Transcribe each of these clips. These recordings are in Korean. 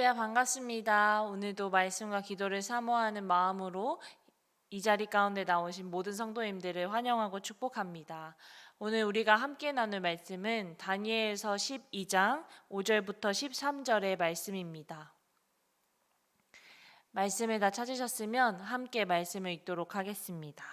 할렐루야, 반갑습니다. 오늘도 말씀과 기도를 사모하는 마음으로 이 자리 가운데 나오신 모든 성도님들을 환영하고 축복합니다. 오늘 우리가 함께 나눌 말씀은 다니엘서 12장 5절부터 13절의 말씀입니다. 말씀을 다 찾으셨으면 함께 말씀을 읽도록 하겠습니다.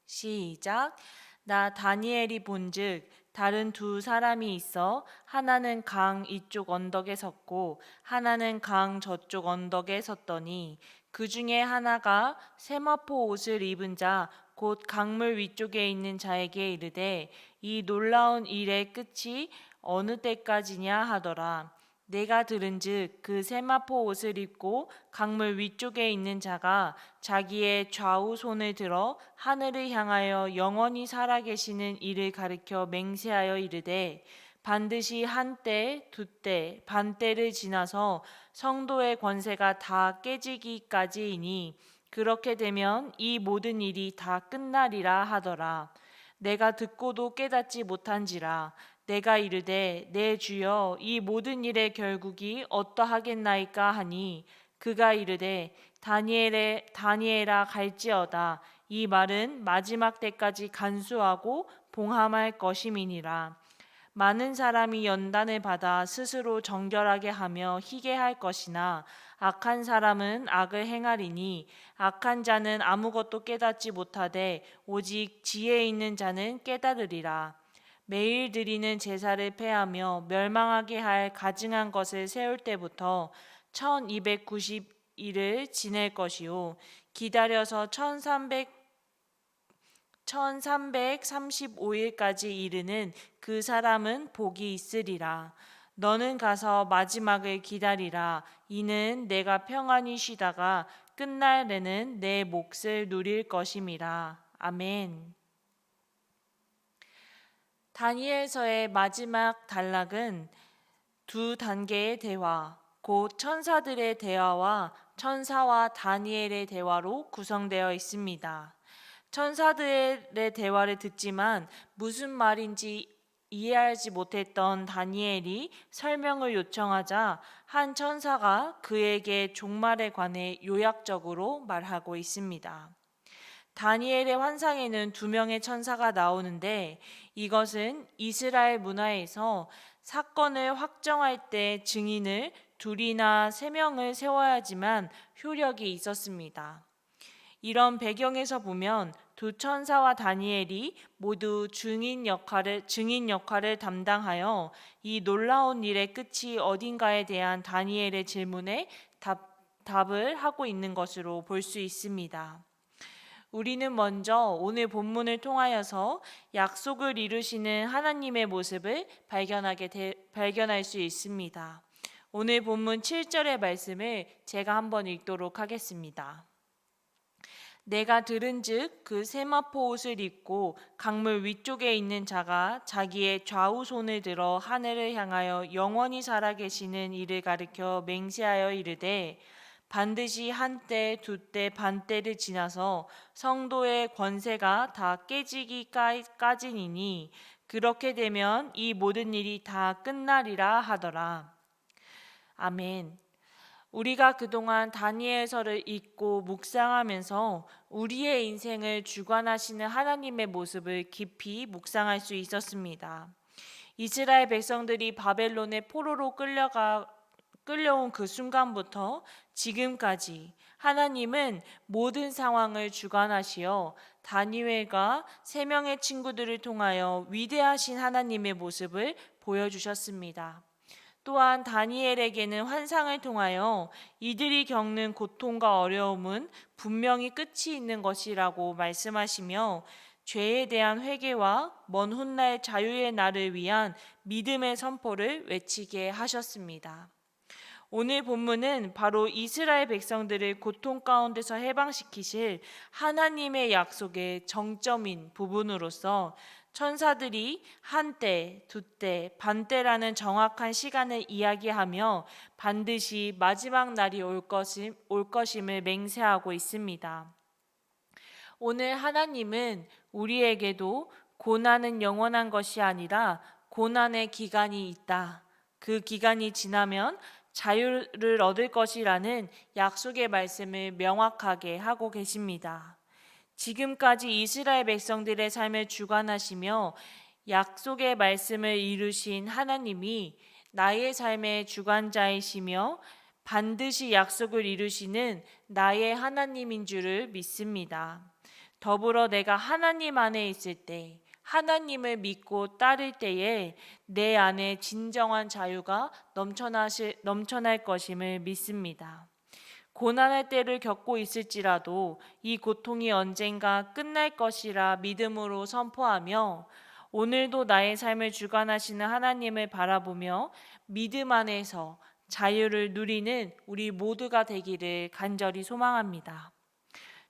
시작. 나 다니엘이 본즉 다른 두 사람이 있어 하나는 강 이쪽 언덕에 섰고 하나는 강 저쪽 언덕에 섰더니 그 중에 하나가 세마포 옷을 입은 자 곧 강물 위쪽에 있는 자에게 이르되 이 놀라운 일의 끝이 어느 때까지냐 하더라. 내가 들은즉 그 세마포 옷을 입고 강물 위쪽에 있는 자가 자기의 좌우 손을 들어 하늘을 향하여 영원히 살아계시는 이를 가리켜 맹세하여 이르되 반드시 한때, 두때, 반때를 지나서 성도의 권세가 다 깨지기까지이니 그렇게 되면 이 모든 일이 다 끝나리라 하더라. 내가 듣고도 깨닫지 못한지라. 내가 이르되 내 주여 이 모든 일의 결국이 어떠하겠나이까 하니 그가 이르되 다니엘아 갈지어다. 이 말은 마지막 때까지 간수하고 봉함할 것임이니라. 많은 사람이 연단을 받아 스스로 정결하게 하며 희게 할 것이나 악한 사람은 악을 행하리니 악한 자는 아무것도 깨닫지 못하되 오직 지혜 있는 자는 깨달으리라. 매일 드리는 제사를 폐하며 멸망하게 할 가증한 것을 세울 때부터 1290일을 지낼 것이요 기다려서 1335일까지 이르는 그 사람은 복이 있으리라. 너는 가서 마지막을 기다리라. 이는 내가 평안히 쉬다가 끝날에는 내 몫을 누릴 것임이라. 아멘. 다니엘서의 마지막 단락은 두 단계의 대화, 곧 천사들의 대화와 천사와 다니엘의 대화로 구성되어 있습니다. 천사들의 대화를 듣지만 무슨 말인지 이해하지 못했던 다니엘이 설명을 요청하자 한 천사가 그에게 종말에 관해 요약적으로 말하고 있습니다. 다니엘의 환상에는 두 명의 천사가 나오는데 이것은 이스라엘 문화에서 사건을 확정할 때 증인을 둘이나 세 명을 세워야지만 효력이 있었습니다. 이런 배경에서 보면 두 천사와 다니엘이 모두 증인 역할을 담당하여 이 놀라운 일의 끝이 어딘가에 대한 다니엘의 질문에 답을 하고 있는 것으로 볼 수 있습니다. 우리는 먼저 오늘 본문을 통하여서 약속을 이루시는 하나님의 모습을 발견할 수 있습니다. 오늘 본문 7절의 말씀을 제가 한번 읽도록 하겠습니다. 내가 들은즉 그 세마포 옷을 입고 강물 위쪽에 있는 자가 자기의 좌우 손을 들어 하늘을 향하여 영원히 살아계시는 이를 가리켜 맹세하여 이르되 반드시 한때, 두때, 반때를 지나서 성도의 권세가 다 깨지기까지니니 그렇게 되면 이 모든 일이 다 끝나리라 하더라. 아멘. 우리가 그동안 다니엘서를 읽고 묵상하면서 우리의 인생을 주관하시는 하나님의 모습을 깊이 묵상할 수 있었습니다. 이스라엘 백성들이 바벨론의 포로로 끌려온 그 순간부터 지금까지 하나님은 모든 상황을 주관하시어 다니엘과 세 명의 친구들을 통하여 위대하신 하나님의 모습을 보여주셨습니다. 또한 다니엘에게는 환상을 통하여 이들이 겪는 고통과 어려움은 분명히 끝이 있는 것이라고 말씀하시며 죄에 대한 회개와 먼 훗날 자유의 날을 위한 믿음의 선포를 외치게 하셨습니다. 오늘 본문은 바로 이스라엘 백성들을 고통 가운데서 해방시키실 하나님의 약속의 정점인 부분으로서 천사들이 한때, 두때, 반때라는 정확한 시간을 이야기하며 반드시 마지막 날이 올 것임을 맹세하고 있습니다. 오늘 하나님은 우리에게도 고난은 영원한 것이 아니라 고난의 기간이 있다. 그 기간이 지나면 자유를 얻을 것이라는 약속의 말씀을 명확하게 하고 계십니다. 지금까지 이스라엘 백성들의 삶을 주관하시며 약속의 말씀을 이루신 하나님이 나의 삶의 주관자이시며 반드시 약속을 이루시는 나의 하나님인 줄을 믿습니다. 더불어 내가 하나님 안에 있을 때, 하나님을 믿고 따를 때에 내 안에 진정한 자유가 넘쳐날 것임을 믿습니다. 고난의 때를 겪고 있을지라도 이 고통이 언젠가 끝날 것이라 믿음으로 선포하며 오늘도 나의 삶을 주관하시는 하나님을 바라보며 믿음 안에서 자유를 누리는 우리 모두가 되기를 간절히 소망합니다.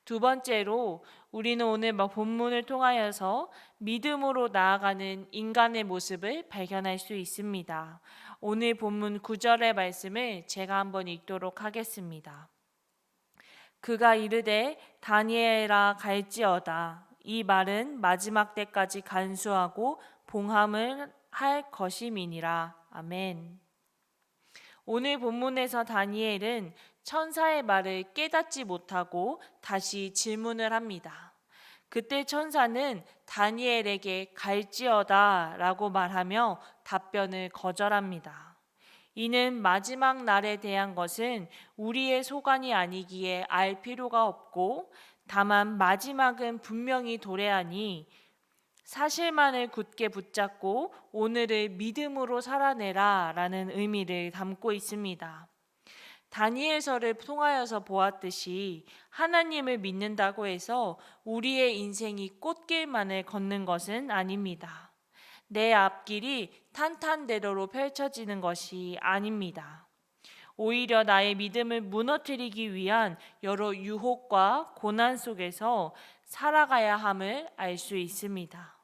두 번째로 우리는 오늘 본문을 통하여서 믿음으로 나아가는 인간의 모습을 발견할 수 있습니다. 오늘 본문 9절의 말씀을 제가 한번 읽도록 하겠습니다. 그가 이르되 다니엘아 갈지어다. 이 말은 마지막 때까지 간수하고 봉함을 할 것임이니라. 아멘. 오늘 본문에서 다니엘은 천사의 말을 깨닫지 못하고 다시 질문을 합니다. 그때 천사는 다니엘에게 갈지어다 라고 말하며 답변을 거절합니다. 이는 마지막 날에 대한 것은 우리의 소관이 아니기에 알 필요가 없고 다만 마지막은 분명히 도래하니 사실만을 굳게 붙잡고 오늘을 믿음으로 살아내라 라는 의미를 담고 있습니다. 다니엘서를 통하여서 보았듯이 하나님을 믿는다고 해서 우리의 인생이 꽃길만을 걷는 것은 아닙니다. 내 앞길이 탄탄대로로 펼쳐지는 것이 아닙니다. 오히려 나의 믿음을 무너뜨리기 위한 여러 유혹과 고난 속에서 살아가야 함을 알 수 있습니다.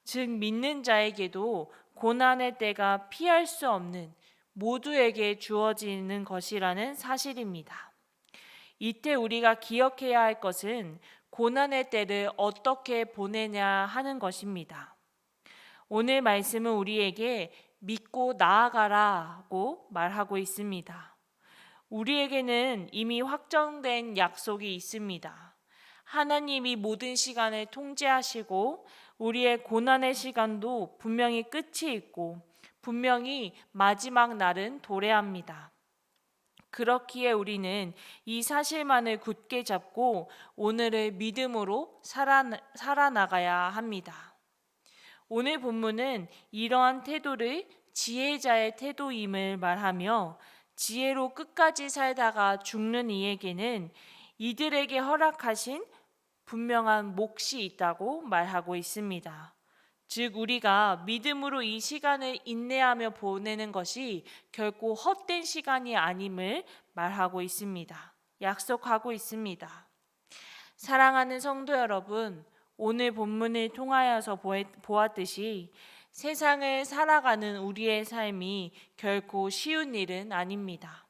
즉 믿는 자에게도 고난의 때가 피할 수 없는 모두에게 주어지는 것이라는 사실입니다. 이때 우리가 기억해야 할 것은 고난의 때를 어떻게 보내냐 하는 것입니다. 오늘 말씀은 우리에게 믿고 나아가라고 말하고 있습니다. 우리에게는 이미 확정된 약속이 있습니다. 하나님이 모든 시간을 통제하시고 우리의 고난의 시간도 분명히 끝이 있고 분명히 마지막 날은 도래합니다. 그렇기에 우리는 이 사실만을 굳게 잡고 오늘을 믿음으로 살아나가야 합니다. 오늘 본문은 이러한 태도를 지혜자의 태도임을 말하며 지혜로 끝까지 살다가 죽는 이에게는 이들에게 허락하신 분명한 몫이 있다고 말하고 있습니다. 즉 우리가 믿음으로 이 시간을 인내하며 보내는 것이 결코 헛된 시간이 아님을 말하고 있습니다. 약속하고 있습니다. 사랑하는 성도 여러분, 오늘 본문을 통하여서 보았듯이 세상을 살아가는 우리의 삶이 결코 쉬운 일은 아닙니다.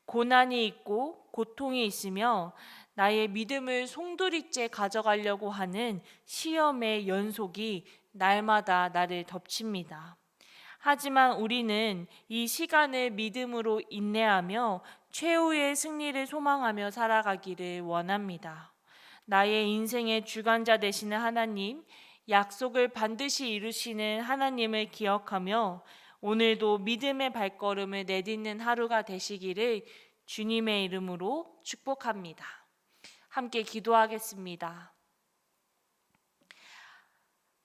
고난이 있고 고통이 있으며 나의 믿음을 송두리째 가져가려고 하는 시험의 연속이 날마다 나를 덮칩니다. 하지만 우리는 이 시간을 믿음으로 인내하며 최후의 승리를 소망하며 살아가기를 원합니다. 나의 인생의 주관자 되시는 하나님, 약속을 반드시 이루시는 하나님을 기억하며 오늘도 믿음의 발걸음을 내딛는 하루가 되시기를 주님의 이름으로 축복합니다. 함께 기도하겠습니다.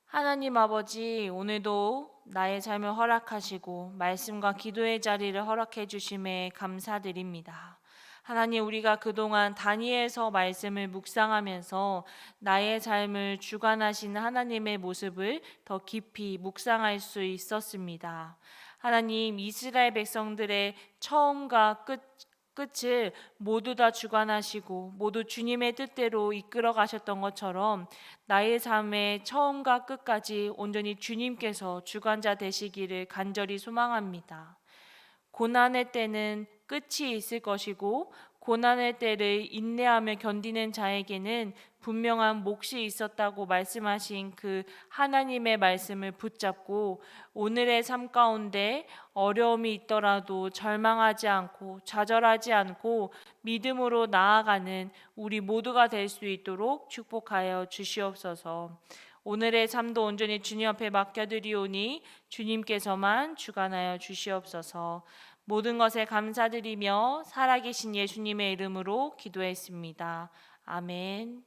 하나님 아버지, 오늘도 나의 삶을 허락하시고 말씀과 기도의 자리를 허락해 주심에 감사드립니다. 하나님, 우리가 그동안 다니엘서 말씀을 묵상하면서 나의 삶을 주관하시는 하나님의 모습을 더 깊이 묵상할 수 있었습니다. 하나님, 이스라엘 백성들의 처음과 끝을 모두 다 주관하시고 모두 주님의 뜻대로 이끌어 가셨던 것처럼 나의 삶의 처음과 끝까지 온전히 주님께서 주관자 되시기를 간절히 소망합니다. 고난의 때는 끝이 있을 것이고 고난의 때를 인내하며 견디는 자에게는 분명한 몫이 있었다고 말씀하신 그 하나님의 말씀을 붙잡고 오늘의 삶 가운데 어려움이 있더라도 절망하지 않고 좌절하지 않고 믿음으로 나아가는 우리 모두가 될 수 있도록 축복하여 주시옵소서. 오늘의 삶도 온전히 주님 앞에 맡겨드리오니 주님께서만 주관하여 주시옵소서. 모든 것에 감사드리며 살아계신 예수님의 이름으로 기도했습니다. 아멘.